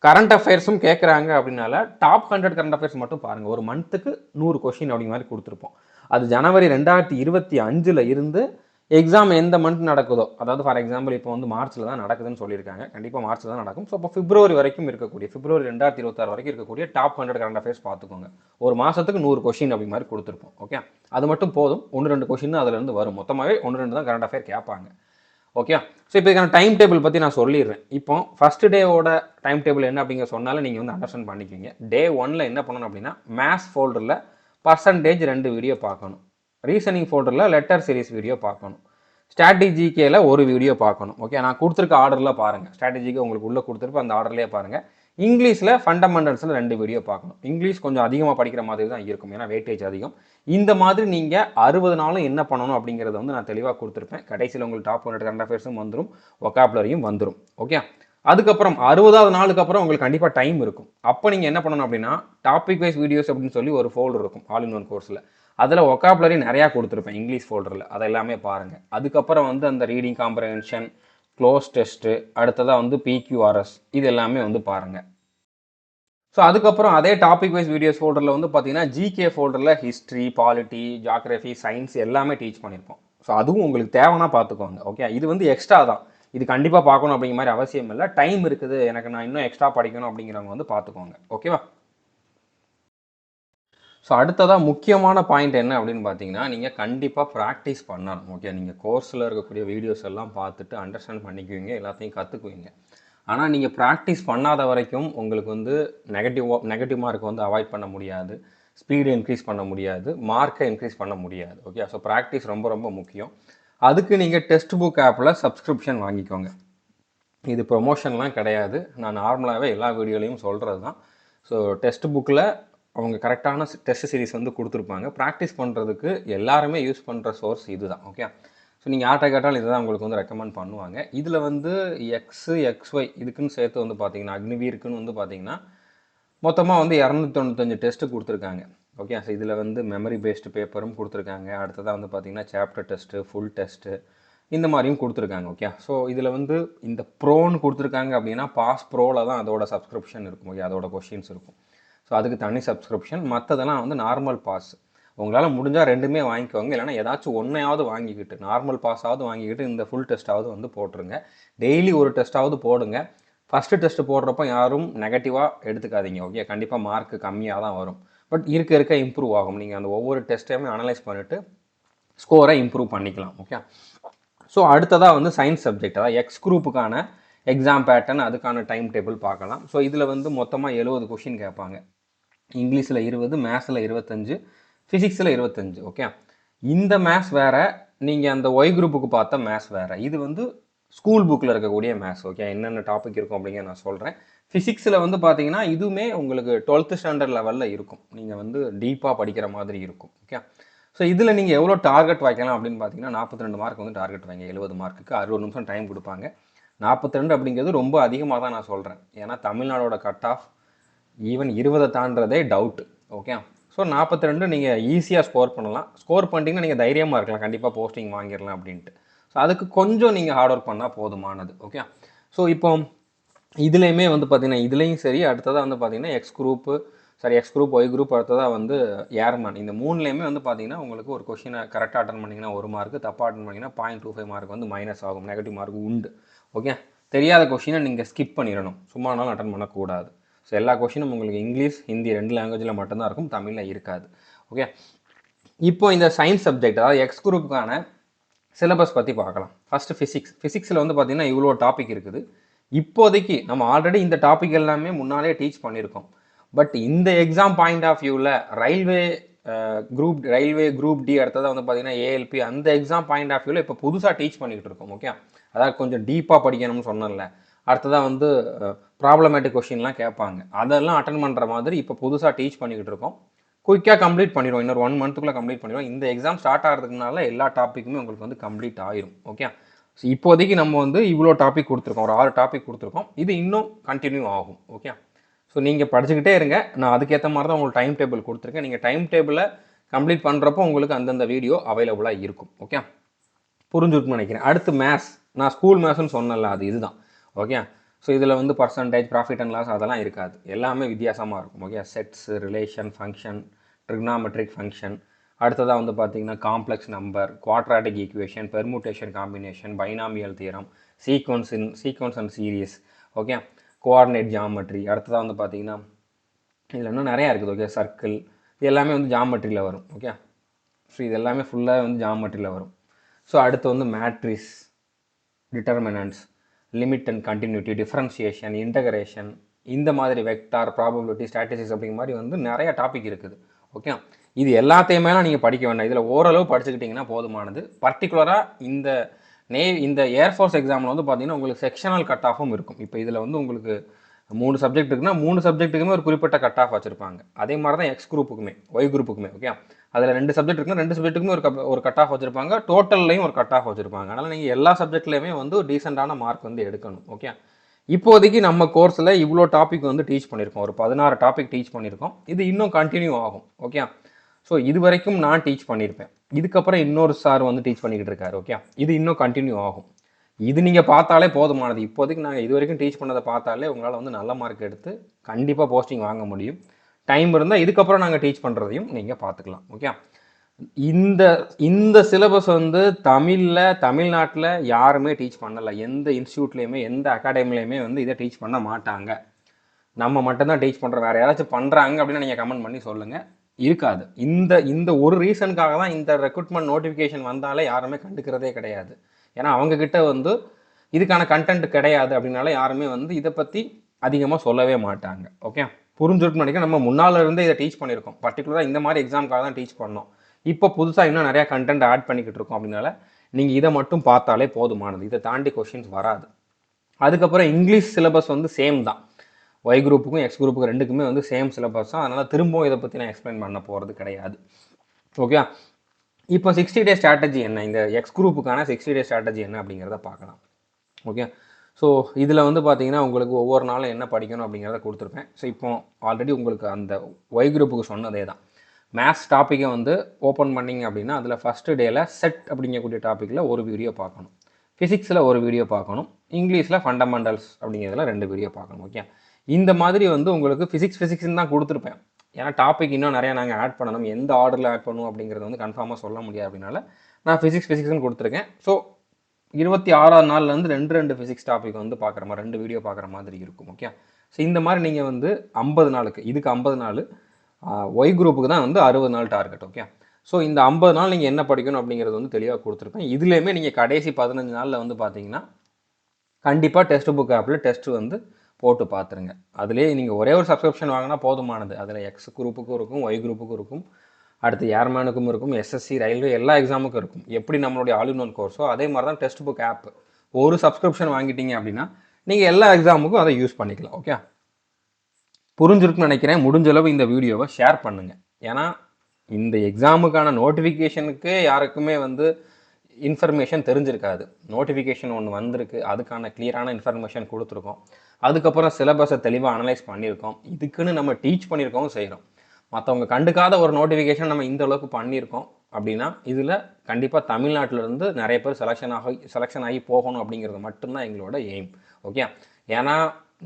கரண்ட் அஃபேர்ஸும் கேட்குறாங்க அப்படின்னால டாப் 100 கரண்ட் அஃபேர்ஸ் மட்டும் பாருங்கள். ஒரு மந்த்துக்கு 100 கொஷின் அப்படிங்கிற மாதிரி கொடுத்துருப்போம். அது ஜனவரி 2025 இருந்து எக்ஸாம் எந்த மந்த் நடக்குதோ, அதாவது ஃபார் எக்ஸாம்பிள் இப்போ வந்து மார்ச்சில் தான் நடக்குதுன்னு சொல்லியிருக்காங்க. கண்டிப்பாக மார்ச்சில் தான் நடக்கும். ஸோ இப்போ பிப்ரவரி வரைக்கும் இருக்கக்கூடிய, பிப்ரவரி 2026 வரைக்கும் இருக்கக்கூடிய டாப் 100 கரண்ட் அஃபேர்ஸ் பார்த்துக்கோங்க. ஒரு மாதத்துக்கு 100 கொஷின் அப்படி மாதிரி கொடுத்துருப்போம். ஓகே, அது மட்டும் போதும். 1-2 கொஷின் தான் அதுலேருந்து வரும். மொத்தமாகவே 1-2 தான் கரண்ட் அஃபேர் கேட்பாங்க. ஓகே, ஸோ இப்போ இதுக்கான டைம் டேபிள் பற்றி நான் சொல்லிடுறேன். இப்போ ஃபர்ஸ்ட் டேவோட டைம் டேபிள் என்ன அப்படிங்கிற சொன்னாலும் நீங்கள் வந்து அண்டர்ஸ்டாண்ட் பண்ணிக்குவீங்க. டே 1ல் என்ன பண்ணணும் அப்படின்னா, மேத்ஸ் ஃபோல்டரில் பர்சன்டேஜ் 2 வீடியோ பார்க்கணும். ரீசனிங் ஃபோல்டரில் லெட்டர் சீரிஸ் வீடியோ பார்க்கணும். ஸ்ட்ராட்டஜிக்கேல ஒரு வீடியோ பார்க்கணும். ஓகே, நான் கொடுத்துருக்க ஆர்டரில் பாருங்கள். ஸ்ட்ராட்டஜிக்கு உங்களுக்கு உள்ளே கொடுத்துருப்பேன், அந்த ஆர்டர்லேயே பாருங்கள். இங்கிலீஷில் ஃபண்டமெண்டல்ஸில் 2 வீடியோ பார்க்கணும். இங்கிலீஷ் கொஞ்சம் அதிகமாக படிக்கிற மாதிரி தான் இருக்கும், ஏன்னா வெயிட்டேஜ் அதிகம். இந்த மாதிரி நீங்கள் 60 நாளும் என்ன பண்ணணும் அப்படிங்கிறத வந்து நான் தெளிவாக கொடுத்துருப்பேன். கடைசியில் உங்களுக்கு டாப் 100 கரண்ட் அஃபேர்ஸும் வந்துடும், ஒக்காபுலரியும் வந்துடும். ஓகே, அதுக்கப்புறம் 60வது நாளுக்கு அப்புறம் உங்களுக்கு கண்டிப்பாக டைம் இருக்கும். அப்போ நீங்கள் என்ன பண்ணணும் அப்படின்னா, டாபிக் வைஸ் வீடியோஸ் அப்படின்னு சொல்லி ஒரு ஃபோல்டர் இருக்கும் ஆல் இன் ஒன் கோர்ஸில். அதில் ஒக்காபுலரி நிறையா கொடுத்துருப்பேன் இங்கிலீஷ் ஃபோல்டரில், அதை எல்லாமே பாருங்கள். அதுக்கப்புறம் வந்து அந்த ரீடிங் காம்ப்ரஹென்ஷன், க்ளோஸ் டெஸ்ட்டு, அடுத்ததாக வந்து பிக்யூஆர்எஸ், இது எல்லாமே வந்து பாருங்கள். ஸோ அதுக்கப்புறம் அதே டாபிக் வைஸ் வீடியோஸ் ஃபோல்டரில் வந்து பார்த்தீங்கன்னா ஜிகே ஃபோல்டரில் ஹிஸ்ட்ரி, பாலிட்டி, ஜாகிரஃபி, சயின்ஸ் எல்லாமே டீச் பண்ணியிருப்போம். ஸோ அதுவும் உங்களுக்கு தேவைன்னா பார்த்துக்கோங்க. ஓகே, இது வந்து எக்ஸ்ட்ரா தான், இது கண்டிப்பாக பார்க்கணும் அப்படிங்கிற மாதிரி அவசியம் இல்லை. டைம் இருக்குது, எனக்கு நான் இன்னும் எக்ஸ்ட்ரா படிக்கணும் அப்படிங்கிறவங்க வந்து பார்த்துக்கோங்க. ஓகேவா? ஸோ அடுத்ததாக முக்கியமான பாயிண்ட் என்ன அப்படின்னு பார்த்தீங்கன்னா, நீங்கள் கண்டிப்பாக ப்ராக்டிஸ் பண்ணணும். ஓகே, நீங்கள் கோர்ஸில் இருக்கக்கூடிய வீடியோஸ் எல்லாம் பார்த்துட்டு அண்டர்ஸ்டாண்ட் பண்ணிக்குவீங்க, எல்லாத்தையும் கற்றுக்குவீங்க. ஆனால் நீங்கள் ப்ராக்டிஸ் பண்ணாத வரைக்கும் உங்களுக்கு வந்து நெகட்டிவ் மார்க் வந்து அவாய்ட் பண்ண முடியாது. ஸ்பீடு இன்க்ரீஸ் பண்ண முடியாது, மார்க்கை இன்க்ரீஸ் பண்ண முடியாது. ஓகே, ஸோ ப்ராக்டிஸ் ரொம்ப ரொம்ப முக்கியம். அதுக்கு நீங்கள் டெக்ஸ்ட் புக் ஆப்பில் சப்ஸ்கிரிப்ஷன் வாங்கிக்கோங்க. இது ப்ரொமோஷன்லாம் கிடையாது, நான் நார்மலாகவே எல்லா வீடியோலையும் சொல்கிறது தான். ஸோ டெக்ஸ்ட் புக்கில் அவங்க கரெக்டான டெஸ்ட் சீரிஸ் வந்து கொடுத்துருப்பாங்க. ப்ராக்டிஸ் பண்ணுறதுக்கு எல்லாருமே யூஸ் பண்ணுற சோர்ஸ் இது தான். ஓகே, ஸோ நீங்கள் யார்கிட்ட கேட்டாலும் இதுதான் உங்களுக்கு வந்து ரெக்கமெண்ட் பண்ணுவாங்க. இதில் வந்து எக்ஸு எக்ஸ்ஒய் இதுக்குன்னு சேர்த்து வந்து பார்த்தீங்கன்னா அக்னிவீருக்குன்னு வந்து பார்த்தீங்கன்னா மொத்தமாக வந்து 295 டெஸ்ட்டு கொடுத்துருக்காங்க. ஓகே, ஸோ இதில் வந்து மெமரி பேஸ்டு பேப்பரும் கொடுத்துருக்காங்க. அடுத்ததாக வந்து பார்த்தீங்கன்னா சாப்டர் டெஸ்ட்டு, ஃபுல் டெஸ்ட்டு, இந்த மாதிரியும் கொடுத்துருக்காங்க. ஓகே, ஸோ இதில் வந்து இந்த ப்ரோன்னு கொடுத்துருக்காங்க அப்படின்னா பாஸ் ப்ரோவில் தான் அதோட சப்ஸ்கிரிப்ஷன் இருக்கும். ஓகே, அதோட கொஷின்ஸ் இருக்கும். ஸோ அதுக்கு தனி சப்ஸ்கிரிப்ஷன். மற்றதெல்லாம் வந்து நார்மல் பாஸ். உங்களால் முடிஞ்சால் ரெண்டுமே வாங்கிக்கோங்க, இல்லைனா ஏதாச்சும் ஒன்றையாவது வாங்கிக்கிட்டு நார்மல் பாஸாவது வாங்கிக்கிட்டு இந்த ஃபுல் டெஸ்ட்டாவது வந்து போட்டுருங்க. டெய்லி ஒரு டெஸ்ட்டாவது போடுங்க. ஃபஸ்ட்டு டெஸ்ட்டு போடுறப்போ யாரும் நெகட்டிவாக எடுத்துக்காதீங்க. ஓகே, கண்டிப்பாக மார்க்கு கம்மியாக தான் வரும், பட் இருக்க இம்ப்ரூவ் ஆகும். நீங்கள் அந்த ஒவ்வொரு டெஸ்ட்டையுமே அனலைஸ் பண்ணிவிட்டு ஸ்கோரை இம்ப்ரூவ் பண்ணிக்கலாம். ஓகே, ஸோ அடுத்ததாக வந்து சயின்ஸ் சப்ஜெக்ட், அதாவது எக்ஸ் குரூப்புக்கான எக்ஸாம் பேட்டர்ன், அதுக்கான டைம் டேபிள் பார்க்கலாம். ஸோ இதில் வந்து மொத்தமாக 70 கொஷின் கேட்பாங்க. இங்கிலீஷில் 20, மேத்ஸில் 25, ஃபிசிக்ஸில் 25. ஓகே, இந்த மேத்ஸ் வேறு, நீங்கள் அந்த ஒய் குரூப்புக்கு பார்த்த மேத்ஸ் வேறு. இது வந்து ஸ்கூல் புக்கில் இருக்கக்கூடிய மேத்ஸ். ஓகே, என்னென்ன டாபிக் இருக்கும் அப்படிங்கிற நான் சொல்கிறேன். ஃபிசிக்ஸில் வந்து பார்த்தீங்கன்னா இதுவுமே உங்களுக்கு 12th ஸ்டாண்டர்ட் லெவலில் இருக்கும். நீங்கள் வந்து டீப்பாக படிக்கிற மாதிரி இருக்கும். ஓகே, ஸோ இதில் நீங்கள் எவ்வளோ டார்கெட் வைக்கலாம் அப்படின்னு பார்த்தீங்கன்னா 42 மார்க் வந்து டார்கெட் வைங்க. 70 மார்க்குக்கு 60 நிமிஷம் டைம் கொடுப்பாங்க. 42 அப்படிங்கிறது ரொம்ப அதிகமாக தான் நான் சொல்கிறேன். ஏன்னா தமிழ்நாடோட கட் ஆஃப் ஈவன் 20 தாண்டதே டவுட்டு. ஓகே, ஸோ 42 நீங்கள் ஈஸியாக ஸ்கோர் பண்ணலாம். ஸ்கோர் பண்ணிட்டீங்கன்னா நீங்கள் தைரியமாக இருக்கலாம், கண்டிப்பாக போஸ்டிங் வாங்கிடலாம் அப்படின்ட்டு. ஸோ அதுக்கு கொஞ்சம் நீங்கள் ஹார்ட் ஒர்க் பண்ணால் போதுமானது. ஓகே, ஸோ இப்போ இதுலேயுமே வந்து பார்த்தீங்கன்னா இதுலேயும் சரி, அடுத்ததாக வந்து பார்த்தீங்கன்னா எக்ஸ் குரூப் ஒய் குரூப், அடுத்ததாக வந்து ஏர்மேன், இந்த மூணுலேயுமே வந்து பார்த்தீங்கன்னா உங்களுக்கு ஒரு கொஷினை கரெக்டாக அட்டன் பண்ணிங்கன்னா 1 மார்க்கு, தப்பாக அட்டன் பண்ணிங்கன்னா 0.25 மார்க் வந்து மைனஸ் ஆகும், நெகட்டிவ் மார்க் உண்டு. ஓகே, தெரியாத கொஷினை நீங்கள் ஸ்கிப் பண்ணிடணும், சும்மானாலும் அட்டன் பண்ணக்கூடாது. ஸோ எல்லா கொஷினும் உங்களுக்கு இங்கிலீஷ், ஹிந்தி 2 லாங்குவேஜில் மட்டும்தான் இருக்கும், தமிழில் இருக்காது. ஓகே, இப்போ இந்த சயின்ஸ் சப்ஜெக்ட், அதாவது எக்ஸ் குரூப்புக்கான சிலபஸ் பற்றி பார்க்கலாம். ஃபஸ்ட்டு ஃபிசிக்ஸில் வந்து பார்த்தீங்கன்னா இவ்வளோ டாபிக் இருக்குது. இப்போதைக்கு நம்ம ஆல்ரெடி இந்த டாபிக் எல்லாமே முன்னாலே டீச் பண்ணியிருக்கோம். பட் இந்த எக்ஸாம் பாயிண்ட் ஆஃப் வியூவில் ரயில்வே குரூப் டி, அடுத்ததாக வந்து பார்த்தீங்கன்னா ஏஎல்பி, அந்த எக்ஸாம் பாயிண்ட் ஆஃப் வியூவில் இப்போ புதுசாக டீச் பண்ணிக்கிட்டு இருக்கோம். ஓகே, அதாவது கொஞ்சம் டீப்பாக படிக்கணும்னு சொன்னேன்ல. அடுத்ததாக வந்து ப்ராப்ளமேட்டிக் கொஷின்லாம் கேட்பாங்க, அதெல்லாம் அட்டன் பண்ணுற மாதிரி இப்போ புதுசாக டீச் பண்ணிக்கிட்டு இருக்கோம். குயிக்காக கம்ப்ளீட் பண்ணிடுவோம், இன்னொரு 1 மந்த்துக்குள்ளே கம்ப்ளீட் பண்ணிடுவோம். இந்த எக்ஸாம் ஸ்டார்ட் ஆகிறதுக்குனால எல்லா டாப்பிக்குமே உங்களுக்கு வந்து கம்ப்ளீட் ஆயிரும். ஓகே, ஸோ இப்போதைக்கு நம்ம வந்து இவ்வளோ டாபிக் கொடுத்துருக்கோம், ஒரு 6 டாபிக் கொடுத்துருக்கோம். இது இன்னும் கண்டினியூ ஆகும். ஓகே, ஸோ நீங்கள் படிச்சுக்கிட்டே இருங்க. நான் அதுக்கேற்ற மாதிரி தான் உங்களுக்கு டைம் டேபிள் கொடுத்துருக்கேன். நீங்கள் டைம் டேபிளை கம்ப்ளீட் பண்ணுறப்போ உங்களுக்கு அந்தந்த வீடியோ அவைலபிளாக இருக்கும். ஓகே, புரிஞ்சுருக்குன்னு நினைக்கிறேன். அடுத்து மேத்ஸ், நான் ஸ்கூல் மேத்ஸ்ன்னு சொன்னல, அது இதுதான். ஓகே, ஸோ இதில் வந்து பர்சன்டேஜ், ப்ராஃபிட் அண்ட் லாஸ் அதெல்லாம் இருக்காது, எல்லாமே வித்தியாசமாக இருக்கும். Okay, sets, relation, function, trigonometric function, அடுத்ததாக வந்து பார்த்தீங்கன்னா complex number, quadratic equation, permutation combination, binomial theorem, sequence and series. Okay, coordinate geometry, அடுத்ததாக வந்து பார்த்தீங்கன்னா இதில் இன்னும் நிறையா இருக்குது. ஓகே, சர்க்கிள், இது எல்லாமே வந்து ஜாமெட்ரியில் வரும். ஓகே, ஸோ இது எல்லாமே ஃபுல்லாக வந்து ஜாமெட்ரியில் வரும். ஸோ அடுத்து வந்து matrix, determinants, limit and continuity, differentiation, integration, இந்த மாதிரி வெக்டார், ப்ராபபிலிட்டி, ஸ்டாட்டிஸ்டிக்ஸ் அப்படிங்கிற மாதிரி வந்து நிறைய டாபிக் இருக்குது. ஓகே, இது எல்லாத்தையுமேலாம் நீங்கள் படிக்க வேண்டாம், இதில் ஓரளவு படிச்சுக்கிட்டிங்கன்னா போதுமானது. பர்டிகுலராக இந்த ஏர்ஃபோர்ஸ் எக்ஸாமில் வந்து பார்த்தீங்கன்னா உங்களுக்கு செக்ஷனல் கட் ஆஃபும் இருக்கும். இப்போ இதில் வந்து உங்களுக்கு 3 சப்ஜெக்ட் இருக்குன்னா 3 சப்ஜெக்ட்டுக்குமே ஒரு குறிப்பிட்ட கட் ஆஃப் வச்சுருப்பாங்க. அதே மாதிரி தான் எக்ஸ் குரூப்புக்குமே ஒய் குரூப்புக்குமே. ஓகே, அதில் 2 சப்ஜெக்ட் இருக்குன்னா 2 சப்ஜெக்ட்டுக்குமே ஒரு கட் ஆஃப் வச்சுருப்பாங்க, டோட்டல்லையும் ஒரு கட் ஆஃப் வச்சுருப்பாங்க. அதனால் நீங்கள் எல்லா சப்ஜெக்ட்லேயுமே வந்து டீசெண்டான மார்க் வந்து எடுக்கணும். ஓகே, இப்போதைக்கு நம்ம கோர்ஸில் இவ்வளோ டாபிக் வந்து டீச் பண்ணியிருக்கோம், ஒரு 16 டாபிக் டீச் பண்ணியிருக்கோம். இது இன்னும் கண்டினியூ ஆகும். ஓகே, ஸோ இது வரைக்கும் நான் டீச் பண்ணியிருப்பேன், இதுக்கப்புறம் இன்னொரு சார் வந்து டீச் பண்ணிக்கிட்டு இருக்காரு. ஓகே, இது இன்னும் கண்டினியூ ஆகும். இது நீங்கள் பார்த்தாலே போதுமானது. இப்போதைக்கு நாங்கள் இது வரைக்கும் டீச் பண்ணதை பார்த்தாலே உங்களால் வந்து நல்ல மார்க் எடுத்து கண்டிப்பாக போஸ்டிங் வாங்க முடியும். டைம் இருந்தால் இதுக்கப்புறம் நாங்கள் டீச் பண்ணுறதையும் நீங்கள் பார்த்துக்கலாம். ஓகே, இந்த சிலபஸ் வந்து தமிழ்நாட்டில் யாருமே டீச் பண்ணலை, எந்த இன்ஸ்டியூட்லேயுமே எந்த அகாடமிலையுமே வந்து இதை டீச் பண்ண மாட்டாங்க. நம்ம மட்டும்தான் டீச் பண்ணுறோம். வேறு யாராச்சும் பண்ணுறாங்க அப்படின்னு நீங்கள் கமெண்ட் பண்ணி சொல்லுங்கள். இருக்காது. இந்த ஒரு ரீசனுக்காக தான் இந்த ரெக்ரூட்மெண்ட் நோட்டிஃபிகேஷன் வந்தாலே யாருமே கண்டுக்கிறதே கிடையாது. ஏன்னா அவங்கக்கிட்ட வந்து இதுக்கான கண்டென்ட் கிடையாது அப்படின்னால யாருமே வந்து இதை பற்றி அதிகமாக சொல்லவே மாட்டாங்க. ஓகே, புரிஞ்சுட்டுன்னு நினைக்கிறேன். நம்ம முன்னால் இருந்தே இதை டீச் பண்ணியிருக்கோம். பர்டிகுலராக இந்த மாதிரி எக்ஸாமுக்காக தான் டீச் பண்ணோம். இப்போ புதுசாக இன்னும் நிறையா கண்டென்ட் ஆட் பண்ணிக்கிட்டு இருக்கோம். அப்படின்னால நீங்கள் இதை மட்டும் பார்த்தாலே போதுமானது. இதை தாண்டி கொஷின்ஸ் வராது. அதுக்கப்புறம் இங்கிலீஷ் சிலபஸ் வந்து சேம் தான். ஒய் குரூப்புக்கும் எக்ஸ் குரூப்புக்கும் ரெண்டுக்குமே வந்து சேம் சிலபஸ் தான். அதனால் திரும்பவும் இதை பற்றி நான் எக்ஸ்பிளைன் பண்ண போகிறது கிடையாது. ஓகே, இப்போ 60 டே ஸ்ட்ராட்டஜி என்ன, இந்த எக்ஸ் குரூப்புக்கான 60 டே ஸ்ட்ராட்டஜி என்ன அப்படிங்கிறத பார்க்கலாம். ஓகே, ஸோ இதில் வந்து பார்த்தீங்கன்னா உங்களுக்கு ஒவ்வொரு நாளும் என்ன படிக்கணும் அப்படிங்கிறத கொடுத்துருப்பேன். ஸோ இப்போ ஆல்ரெடி உங்களுக்கு அந்த ஒய் குரூப்புக்கு சொன்னதே தான். மேத்ஸ் டாப்பிக்கை வந்து ஓப்பன் பண்ணிங்க அப்படின்னா அதில் ஃபஸ்ட்டு டேயில் செட் அப்படிங்கக்கூடிய டாப்பிக்கில் ஒரு வீடியோ பார்க்கணும், ஃபிசிக்ஸில் ஒரு வீடியோ பார்க்கணும், இங்கிலீஷில் ஃபண்டமெண்டல்ஸ் அப்படிங்கிறதுல 2 வீடியோ பார்க்கணும். ஓகே, இந்த மாதிரி வந்து உங்களுக்கு ஃபிசிக்ஸ்ன்னு தான் கொடுத்துருப்பேன். ஏன்னா டாபிக் இன்னும் நிறையா நாங்கள் ஆட் பண்ணணும், எந்த ஆர்டரில் ஆட் பண்ணணும் அப்படிங்கிறது வந்து கன்ஃபார்மாக சொல்ல முடியாது. அப்படின்னால நான் ஃபிசிக்ஸ்னு கொடுத்துருக்கேன். ஸோ 26ஆம் நாள்லேருந்து 2 ஃபிசிக்ஸ் டாபிக் வந்து பார்க்குற மாதிரி 2 வீடியோ பார்க்குற மாதிரி இருக்கும். ஓகே, ஸோ இந்த மாதிரி நீங்கள் வந்து 50 நாளுக்கு, இதுக்கு 50 நாள், ஒய் குரூப்புக்கு தான் வந்து 60 நாள் டார்கெட். ஓகே, ஸோ இந்த 50 நாள் நீங்கள் என்ன படிக்கணும் அப்படிங்கிறது வந்து தெளிவாக கொடுத்துருப்பேன். இதுலேயுமே நீங்கள் கடைசி 15 நாளில் வந்து பார்த்தீங்கன்னா கண்டிப்பாக டெஸ்ட் புக் ஆப்பில் டெஸ்ட்டு வந்து போட்டு பார்த்துருங்க. அதுலேயே நீங்கள் ஒரே ஒரு சப்ஸ்கிரிப்ஷன் வாங்கினா போதுமானது. அதில் எக்ஸ் குரூப்புக்கும் இருக்கும், ஒய் குரூப்புக்கும் இருக்கும், அடுத்து ஏர்மேனுக்கும் இருக்கும், எஸ்எஸ்சி ரயில்வே எல்லா எக்ஸாமுக்கும் இருக்கும். எப்படி நம்மளுடைய ஆல் இன் ஒன் கோர்ஸோ அதே மாதிரி தான் டெஸ்ட் புக் ஆப். ஒரு சப்ஸ்கிரிப்ஷன் வாங்கிட்டீங்க அப்படின்னா நீங்கள் எல்லா எக்ஸாமுக்கும் அதை யூஸ் பண்ணிக்கலாம். ஓகே, புரிஞ்சிருக்குன்னு நினைக்கிறேன். முடிஞ்சளவு இந்த வீடியோவை ஷேர் பண்ணுங்கள். ஏன்னா இந்த எக்ஸாமுக்கான நோட்டிஃபிகேஷனுக்கு யாருக்குமே வந்து இன்ஃபர்மேஷன் தெரிஞ்சிருக்காது. நோட்டிஃபிகேஷன் ஒன்று வந்திருக்கு, அதுக்கான கிளியரான இன்ஃபர்மேஷன் கொடுத்துருக்கோம். அதுக்கப்புறம் சிலபஸை தெளிவாக அனலைஸ் பண்ணியிருக்கோம். இதுக்குன்னு நம்ம டீச் பண்ணியிருக்கோம் செய்கிறோம். மற்றவங்க கண்டுக்காத ஒரு நோட்டிஃபிகேஷன் நம்ம இந்த அளவுக்கு பண்ணியிருக்கோம் அப்படின்னா இதில் கண்டிப்பாக தமிழ்நாட்டிலேருந்து நிறைய பேர் செலெக்ஷன் ஆகி போகணும் அப்படிங்கிறது மட்டும்தான் எங்களோட எய்ம். ஓகே, ஏன்னா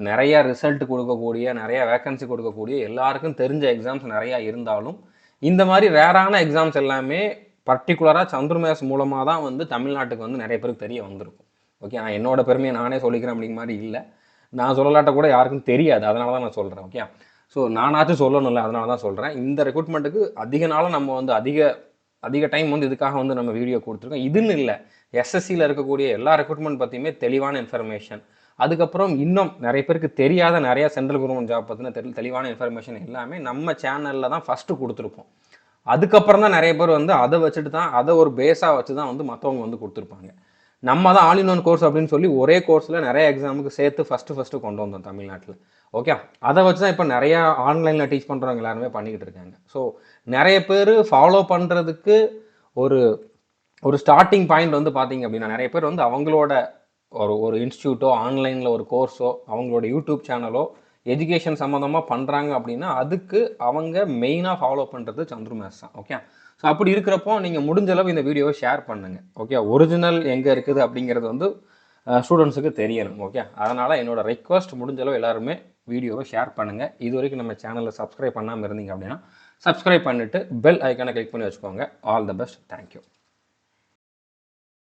நிறைய ரிசல்ட் கொடுக்கக்கூடிய, நிறைய வேக்கன்சி கொடுக்கக்கூடிய, எல்லாருக்கும் தெரிஞ்ச எக்ஸாம்ஸ் நிறையா இருந்தாலும் இந்த மாதிரி ரேரான எக்ஸாம்ஸ் எல்லாமே பர்டிகுலராக சந்திரமேஸ் மூலமாக தான் வந்து தமிழ்நாட்டுக்கு வந்து நிறைய பேருக்கு தெரிய வந்திருக்கும். ஓகே, நான் என்னோட பெருமையை நானே சொல்லிக்கிறேன் அப்படிங்கிற மாதிரி இல்லை. நான் சொல்லலாட்ட கூட யாருக்கும் தெரியாது, அதனால தான் நான் சொல்கிறேன். ஓகே, ஸோ நானாச்சும் சொல்லணும்ல, அதனால தான் சொல்கிறேன். இந்த ரெக்ரூட்மெண்ட்டுக்கு அதிக நாளும் நம்ம வந்து அதிக டைம் வந்து இதுக்காக வந்து நம்ம வீடியோ கொடுத்துருக்கோம். இதுன்னு இல்லை, எஸ்எஸ்சியில் இருக்கக்கூடிய எல்லா ரெக்ரூட்மெண்ட் பற்றியுமே தெளிவான இன்ஃபர்மேஷன், அதுக்கப்புறம் இன்னும் நிறைய பேருக்கு தெரியாத நிறையா சென்ட்ரல் கவர்மெண்ட் ஜாப் பற்றின தெளிவான இன்ஃபர்மேஷன் எல்லாமே நம்ம சேனலில் தான் ஃபஸ்ட்டு கொடுத்துருப்போம். அதுக்கப்புறம் தான் நிறைய பேர் வந்து அதை வச்சுட்டு தான், அதை ஒரு பேஸாக வச்சு தான் வந்து மற்றவங்க வந்து கொடுத்துருப்பாங்க. நம்ம தான் ஆல் இன் ஒன் கோர்ஸ் அப்படின்னு சொல்லி ஒரே கோர்ஸில் நிறைய எக்ஸாமுக்கு சேர்த்து ஃபஸ்ட்டு கொண்டு வந்தோம் தமிழ்நாட்டில். ஓகே, அதை வச்சு தான் இப்போ நிறையா ஆன்லைனில் டீச் பண்ணுறவங்க எல்லாருமே பண்ணிக்கிட்டு இருக்காங்க. ஸோ நிறைய பேர் ஃபாலோ பண்ணுறதுக்கு ஒரு ஸ்டார்டிங் பாயிண்ட் வந்து பார்த்தீங்க அப்படின்னா நிறைய பேர் வந்து அவங்களோட ஒரு இன்ஸ்டியூட்டோ, ஆன்லைனில் ஒரு கோர்ஸோ, அவங்களோட யூடியூப் சேனலோ எஜுகேஷன் சம்மந்தமாக பண்ணுறாங்க அப்படின்னா அதுக்கு அவங்க மெயினாக ஃபாலோ பண்ணுறது சந்திரமேஸ் தான். ஓகே, ஸோ அப்படி இருக்கிறப்போ நீங்கள் முடிஞ்சளவு இந்த வீடியோவை ஷேர் பண்ணுங்கள். ஓகே, ஒரிஜினல் எங்கே இருக்குது அப்படிங்கிறது வந்து ஸ்டூடெண்ட்ஸுக்கு தெரியணும். ஓகே, அதனால் என்னோடய ரெக்வஸ்ட், முடிஞ்சளவு எல்லாருமே வீடியோவை ஷேர் பண்ணுங்கள். இது வரைக்கும் நம்ம சேனலில் சப்ஸ்கிரைப் பண்ணாமல் இருந்தீங்க அப்படின்னா சப்ஸ்கிரைப் பண்ணிவிட்டு பெல் ஐக்கானை கிளிக் பண்ணி வச்சுக்கோங்க. All the best, thank you.